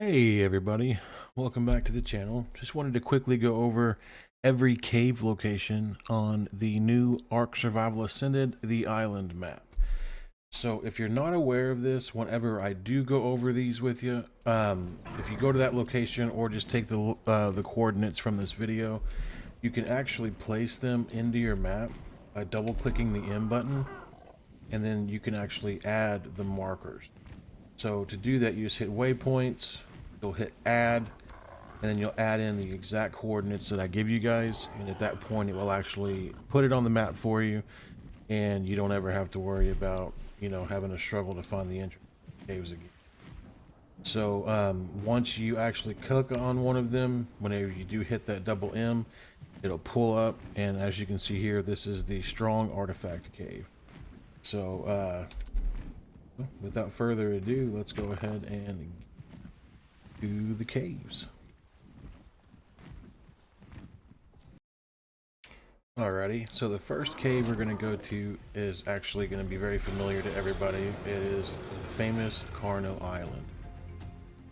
Hey everybody, welcome back to the channel. Just wanted to quickly go over every cave location on the new Ark Survival Ascended, the island map. So if you're not aware of this, whenever I do go over these with you, if you go to that location or just take the coordinates from this video, you can actually place them into your map by double clicking the M button, and then you can actually add the markers. So to do that, you just hit waypoints, you'll hit add, and then you'll add in the exact coordinates that I give you guys, and at that point it will actually put it on the map for you, and you don't ever have to worry about, having a struggle to find the entrance caves again. So once you actually click on one of them, whenever you do hit that double M, it'll pull up, and as you can see here, this is the strong artifact cave. So without further ado, let's go ahead and do the caves. Alrighty, so the first cave we're going to go to is actually going to be very familiar to everybody. It is the famous Carno Island.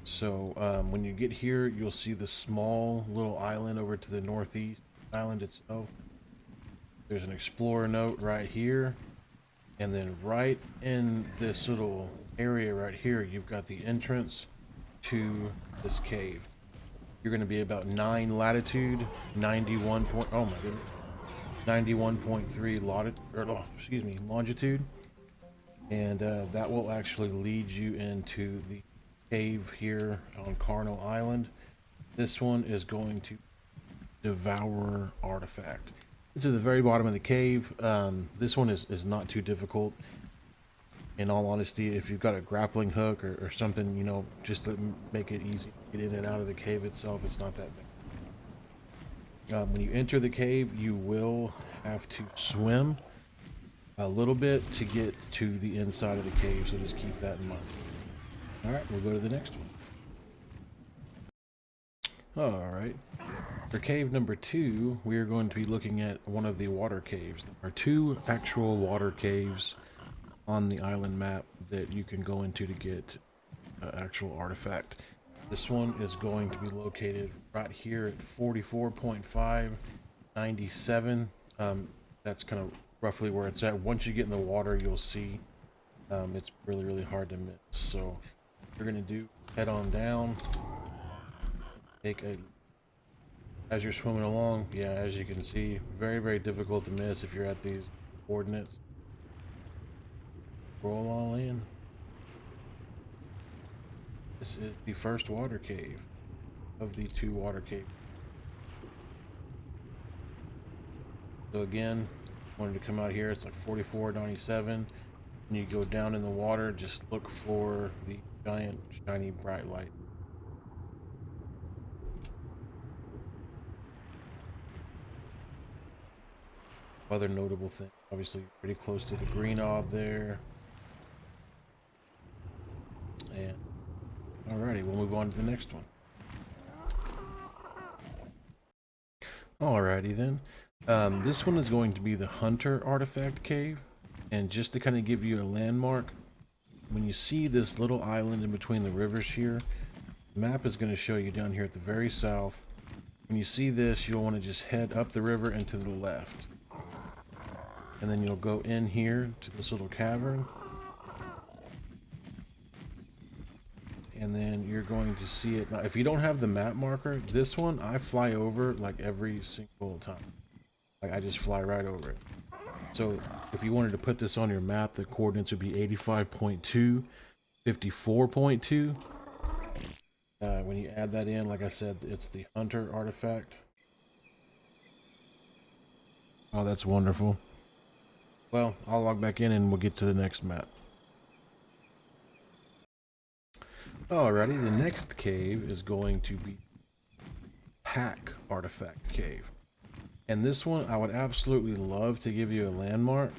So when you get here, you'll see the small little island over to the northeast island itself. There's an explorer note right here, and then right in this little area right here, you've got the entrance to this cave. You're going to be about 9 latitude, 91 point, oh my goodness, 91.3 longitude, and that will actually lead you into the cave here on Carno Island. This one is going to devour artifact. This is the very bottom of the cave. This one is not too difficult. In all honesty, if you've got a grappling hook or something, just to make it easy to get in and out of the cave itself, it's not that big. When you enter the cave, you will have to swim a little bit to get to the inside of the cave, so just keep that in mind. Alright, we'll go to the next one. Alright, for cave number 2, we are going to be looking at one of the water caves. There are 2 actual water caves on the island map that you can go into to get actual artifact. This one is going to be located right here at 44.597. That's kind of roughly where it's at. Once you get in the water, you'll see it's really hard to miss. So what you're gonna do, head on down, as you're swimming along. Yeah, as you can see, very difficult to miss if you're at these coordinates. Roll all in. This is the first water cave of the 2 water caves. So again, wanted to come out here, it's like 44.97. When you go down in the water, just look for the giant shiny bright light. Other notable thing, obviously pretty close to the green orb there. And alrighty, we'll move on to the next one. Alrighty then. This one is going to be the Hunter Artifact Cave. And just to kind of give you a landmark, when you see this little island in between the rivers here, the map is going to show you down here at the very south. When you see this, you'll want to just head up the river and to the left. And then you'll go in here to this little cavern. And then you're going to see it. Now, if you don't have the map marker, this one I fly over like every single time. Like I just fly right over it. So if you wanted to put this on your map, the coordinates would be 85.2, 54.2. When you add that in, like I said, it's the Hunter artifact. Oh, that's wonderful. Well, I'll log back in and we'll get to the next map. Alrighty, the next cave is going to be Pack Artifact Cave. And this one, I would absolutely love to give you a landmark,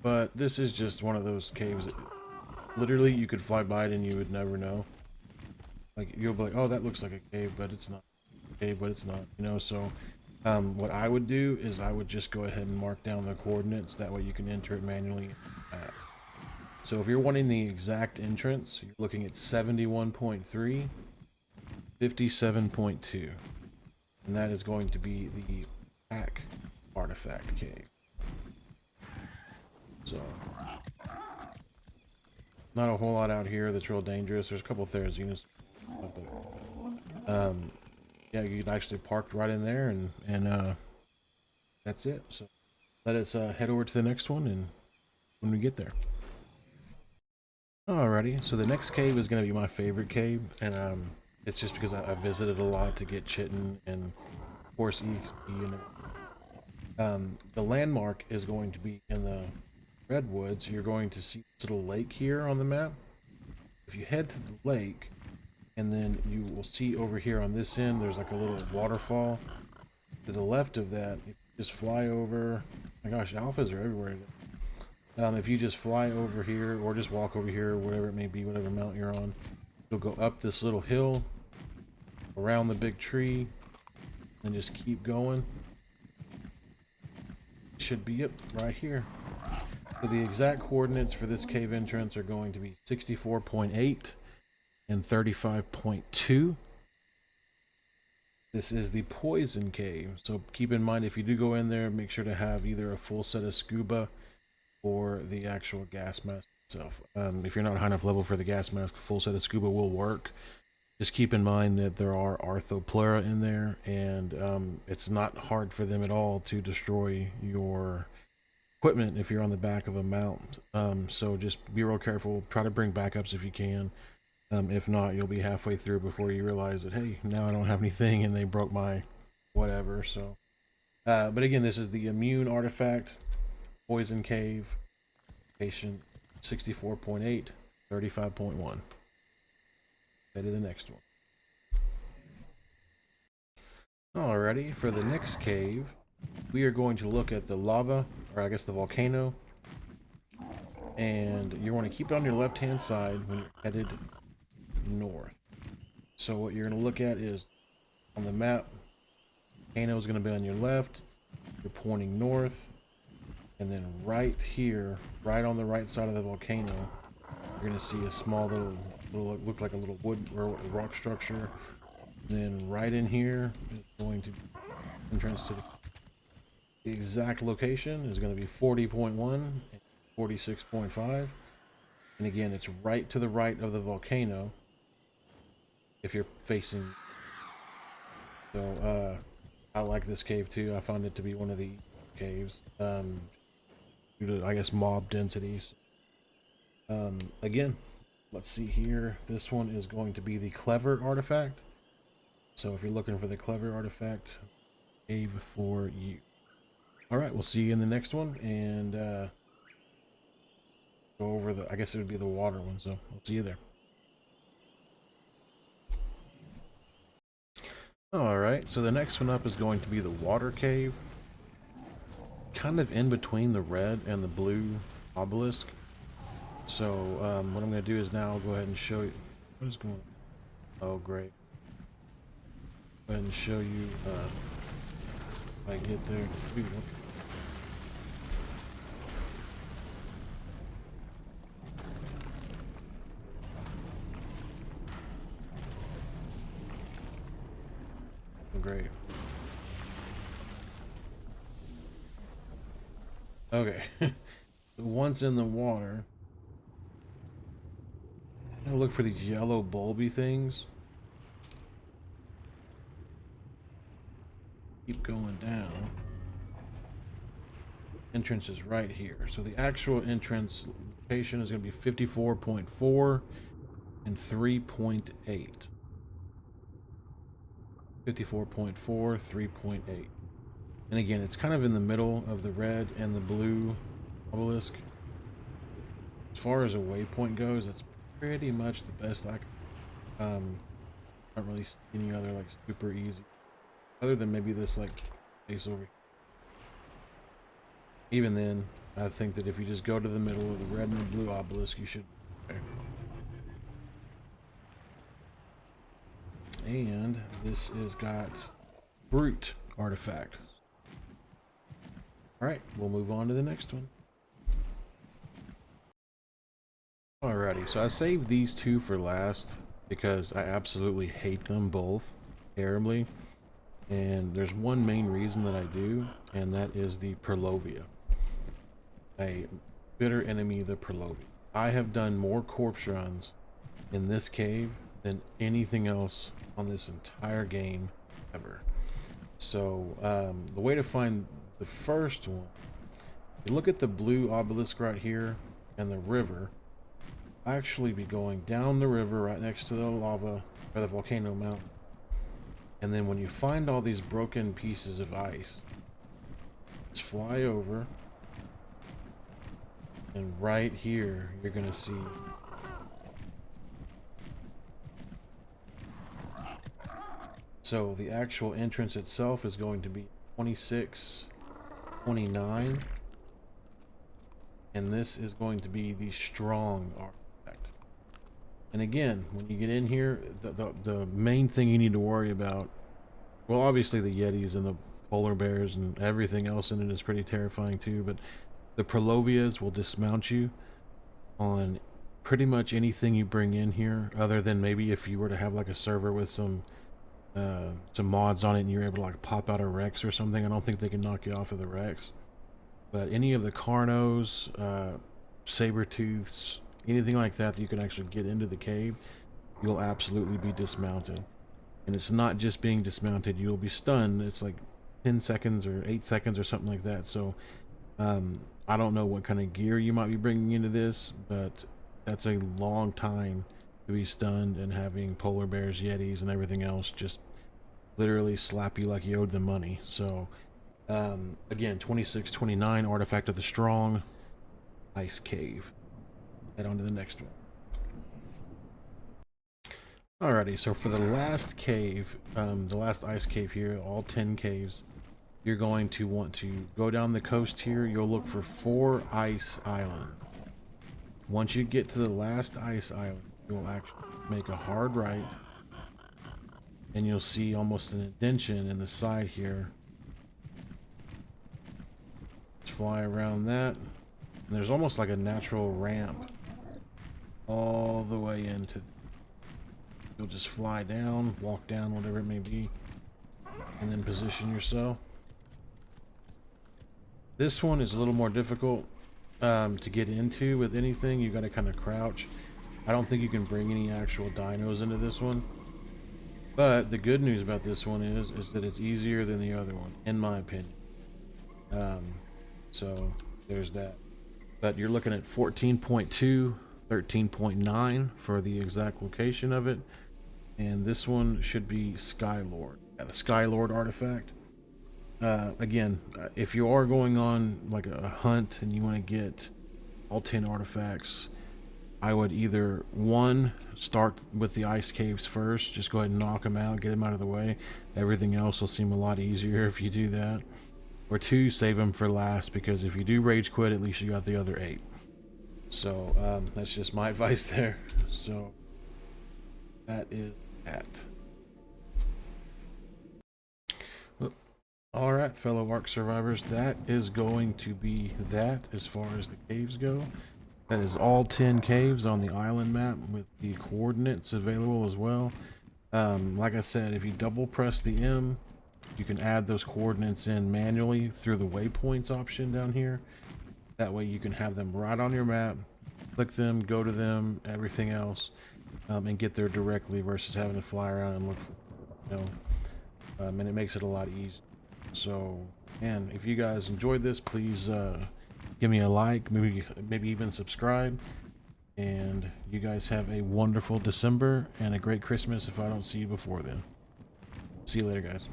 but this is just one of those caves that literally you could fly by it and you would never know. Like, you'll be like, oh, that looks like a cave, but it's not. Cave, but it's not, so what I would do is I would just go ahead and mark down the coordinates. That way you can enter it manually. So if you're wanting the exact entrance, you're looking at 71.3, 57.2. And that is going to be the pack artifact cave. So, not a whole lot out here that's real dangerous. There's a couple of Therizina. Yeah, you can actually park right in there, and that's it. So let us head over to the next one, and when we get there. Alrighty, so the next cave is going to be my favorite cave, and it's just because I visited a lot to get chitin and of course EXP, and the landmark is going to be in the Redwoods. You're going to see this little lake here on the map. If you head to the lake, and then you will see over here on this end, there's like a little waterfall. To the left of that, if you just fly over, my gosh, alphas are everywhere. If you just fly over here, or just walk over here, whatever it may be, whatever mountain you're on, you'll go up this little hill, around the big tree, and just keep going. It should be it right here. So the exact coordinates for this cave entrance are going to be 64.8 and 35.2. This is the poison cave, so keep in mind if you do go in there, make sure to have either a full set of scuba or the actual gas mask itself. If you're not high enough level for the gas mask, full set of scuba will work. Just keep in mind that there are arthropleura in there, and it's not hard for them at all to destroy your equipment if you're on the back of a mount. So just be real careful. Try to bring backups if you can. If not, you'll be halfway through before you realize that, hey, now I don't have anything and they broke my whatever. So, but again, this is the immune artifact, poison cave, patient 64.8, 35.1. Head to the next one. Alrighty, for the next cave, we are going to look at the lava, or I guess the volcano. And you want to keep it on your left-hand side when you're headed north. So what you're going to look at is on the map, volcano is going to be on your left. You're pointing north, and then right here, right on the right side of the volcano, you're going to see a small little look like a little wood or rock structure. And then right in here is going to be entrance to the exact location is going to be 40.1 and 46.5. And again, it's right to the right of the volcano if you're facing. So I like this cave too. I found it to be one of the caves due to, I guess, mob densities. Again, let's see here. This one is going to be the clever artifact. So if you're looking for the clever artifact, cave for you. All right, we'll see you in the next one, and go over the, I guess it would be the water one, so I'll see you there. All right, so the next one up is going to be the water cave, kind of in between the red and the blue obelisk. So what I'm going to do is now I'll go ahead and show you what is going on. Oh, great. Go ahead and show you when I get there. Ooh, okay. Great. Okay. Once in the water, I'm gonna look for these yellow bulby things. Keep going down. Entrance is right here. So the actual entrance location is going to be 54.4 and 3.8. 54.4, 3.8. And again, it's kind of in the middle of the red and the blue obelisk. As far as a waypoint goes, that's pretty much the best I can. Not really see any other like super easy, other than maybe this like place over here. Even then, I think that if you just go to the middle of the red and the blue obelisk, you should. Okay. And this has got brute artifact. All right, we'll move on to the next one. Alrighty, so I saved these two for last. because I absolutely hate them both terribly. And there's one main reason that I do, and that is the Perlovia. A bitter enemy, the Perlovia. I have done more corpse runs in this cave than anything else on this entire game ever. So the way to find the first one, you look at the blue obelisk right here and the river. Actually be going down the river right next to the lava or the volcano mountain. And then when you find all these broken pieces of ice, just fly over, and right here you're gonna see so the actual entrance itself is going to be 2629, and this is going to be the strong artifact. And again, when you get in here, the main thing you need to worry about, well, obviously the Yetis and the polar bears and everything else in it is pretty terrifying too, but the Perlovias will dismount you on pretty much anything you bring in here, other than maybe if you were to have like a server with some mods on it and you're able to like pop out a Rex or something. I don't think they can knock you off of the Rex. But any of the Carnos, Saber-tooths, anything like that you can actually get into the cave, you'll absolutely be dismounted. And it's not just being dismounted, you'll be stunned. It's like 10 seconds or 8 seconds or something like that. So I don't know what kind of gear you might be bringing into this, but that's a long time to be stunned, and having polar bears, yetis, and everything else just literally slap you like you owed them money. So again, 2629, artifact of the strong, ice cave. Head on to the next one. Alrighty, so for the last cave, the last ice cave here, all 10 caves, you're going to want to go down the coast here. You'll look for 4 ice islands. Once you get to the last ice island, you'll actually make a hard right, and you'll see almost an indentation in the side here. Just fly around that, and there's almost like a natural ramp all the way into. You'll just fly down, walk down, whatever it may be, and then position yourself. This one is a little more difficult to get into with anything. You got to kind of crouch. I don't think you can bring any actual dinos into this one. But the good news about this one is that it's easier than the other one, in my opinion. So there's that. But you're looking at 14.2, 13.9 for the exact location of it. And this one should be Skylord. Yeah, the Skylord artifact. Again, if you are going on like a hunt and you want to get all 10 artifacts, I would either, one, start with the ice caves first, just go ahead and knock them out, get them out of the way. Everything else will seem a lot easier if you do that. Or 2, save them for last, because if you do rage quit, at least you got the other 8. So that's just my advice there. So that is that. All right, fellow Ark survivors, that is going to be that as far as the caves go. That is all 10 caves on the island map with the coordinates available as well. Like I said, if you double press the M, you can add those coordinates in manually through the waypoints option down here. That way you can have them right on your map, click them, go to them, everything else, and get there directly versus having to fly around and look for, and it makes it a lot easier. So, man, if you guys enjoyed this, please give me a like, maybe even subscribe. And you guys have a wonderful December and a great Christmas if I don't see you before then. See you later, guys.